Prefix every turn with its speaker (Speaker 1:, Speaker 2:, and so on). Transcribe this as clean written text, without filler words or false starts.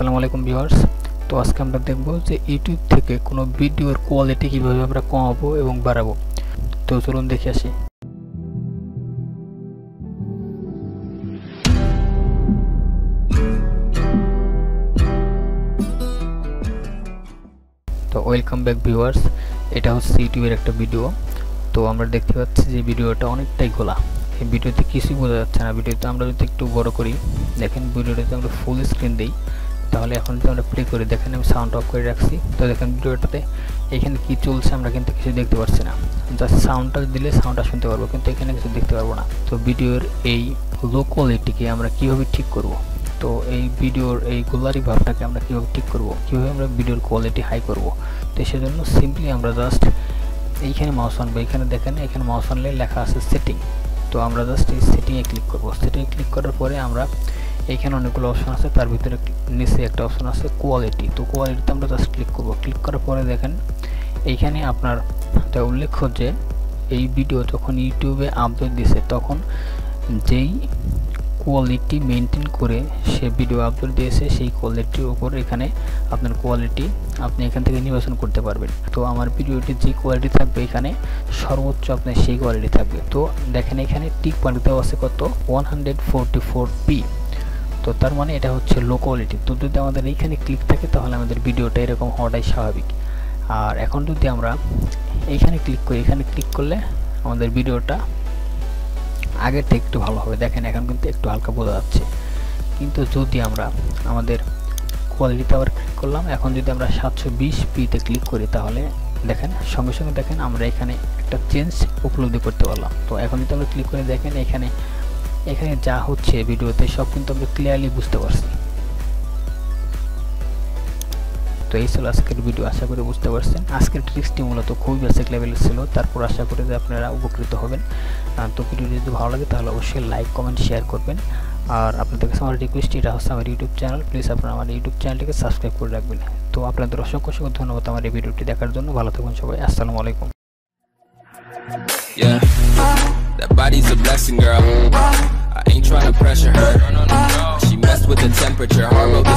Speaker 1: আসসালামু আলাইকুম ভিউয়ার্স। তো আজকে আমরা দেখব যে ইউটিউব থেকে কোনো ভিডিওর কোয়ালিটি কিভাবে আমরা কমাবো এবং বাড়াবো। তো চলুন দেখে আসি। তো ওয়েলকাম ব্যাক ভিউয়ার্স, এটা হচ্ছে ইউটিউবের একটা ভিডিও। তো আমরা দেখতে পাচ্ছি যে ভিডিওটা অনেকটাই ঘোলা, এই ভিডিওতে কিছুই বোঝা যাচ্ছে না। ভিডিওতে আমরা যদি একটু বড় করি, দেখেন ভিডিওটাতে আমরা ফুল স্ক্রিন দিই, তাহলে এখন যদি আমরা প্লে করি, দেখেন আমি সাউন্ড অফ করে রাখছি। তো দেখেন ভিডিওটাতে এখানে কি চলছে আমরা কিন্তু কিছু দেখতে পাচ্ছি না, জাস্ট সাউন্ডটা দিলে সাউন্ডটা শুনতে পারবো, কিন্তু এখানে কিছু দেখতে পারবো না। তো ভিডিওর এই লো কোয়ালিটিকে আমরা কিভাবে ঠিক করব, তো এই ভিডিওর এই গোলারি ভাবটাকে আমরা কিভাবে ঠিক করব, কিভাবে আমরা ভিডিওর কোয়ালিটি হাই করব। তো সেজন্য সিম্পলি আমরা জাস্ট এইখানে মাউস আনবো, এখানে দেখেন এখানে মাউস আনলে লেখা আছে সেটিং। তো আমরা জাস্ট এই সেটিংয়ে ক্লিক করব। সেটিংয়ে ক্লিক করার পরে আমরা এইখানে অনেকগুলো অপশন আছে, তার ভিতরে নিচে একটা অপশন আছে কোয়ালিটি। তো কোয়ালিটিতে আমরা জাস্ট ক্লিক করব। ক্লিক করার পরে দেখেন এইখানে আপনার উল্লেখ্য যে এই ভিডিও যখন ইউটিউবে আপলোড দিছে তখন যেই কোয়ালিটি মেনটেন করে সে ভিডিও আপলোড দিয়েছে সেই কোয়ালিটির উপর এখানে আপনার কোয়ালিটি আপনি এখান থেকে নির্বাচন করতে পারবেন। তো আমার ভিডিওটির যে কোয়ালিটি থাকবে এখানে সর্বোচ্চ আপনার সেই কোয়ালিটি থাকবে। তো দেখেন এখানে টিক মার্ক দেওয়া আছে কত 144p। তো তার মানে এটা হচ্ছে লো কোয়ালিটি। তো যদি আমাদের এইখানে ক্লিক থাকে তাহলে আমাদের ভিডিওটা এরকম হওয়াটাই স্বাভাবিক। আর এখন যদি আমরা এইখানে ক্লিক করি, এখানে ক্লিক করলে আমাদের ভিডিওটা আগের থেকে একটু ভালো হবে। দেখেন এখন কিন্তু একটু হালকা বোঝা যাচ্ছে, কিন্তু যদি আমরা আমাদের কোয়ালিটিতে আবার ক্লিক করলাম, এখন যদি আমরা 720pতে ক্লিক করি তাহলে দেখেন সঙ্গে সঙ্গে দেখেন আমরা এখানে একটা চেঞ্জ উপলব্ধি করতে পারলাম। তো এখন যদি আমরা ক্লিক করে দেখেন এখানে যা হচ্ছে ভিডিওতে সব কিন্তু আমরা ক্লিয়ারলি বুঝতে পারছি। তো এই ছিল আজকের ভিডিও, আশা করি বুঝতে পারছেন। আজকের ট্রিক্সটি মূলত খুবই বেসিক লেভেলের ছিল, তারপর আশা করি যে আপনারা উপকৃত হবেন। তো ভিডিওটি যদি ভালো লাগে তাহলে অবশ্যই লাইক কমেন্ট শেয়ার করবেন। আর আপনাদের কাছে আমার রিকোয়েস্ট, এটা হচ্ছে আমার ইউটিউব চ্যানেল, প্লিজ আপনারা আমার ইউটিউব চ্যানেলটিকে সাবস্ক্রাইব করে রাখবেন। তো আপনাদের অসংখ্য ধন্যবাদ আমার এই ভিডিওটি দেখার জন্য। ভালো থাকবেন সবাই, আসসালামু আলাইকুম।
Speaker 2: Yeah, that body's a blessing, girl. I ain't trying to pressure her. She messed with the temperature, hard road.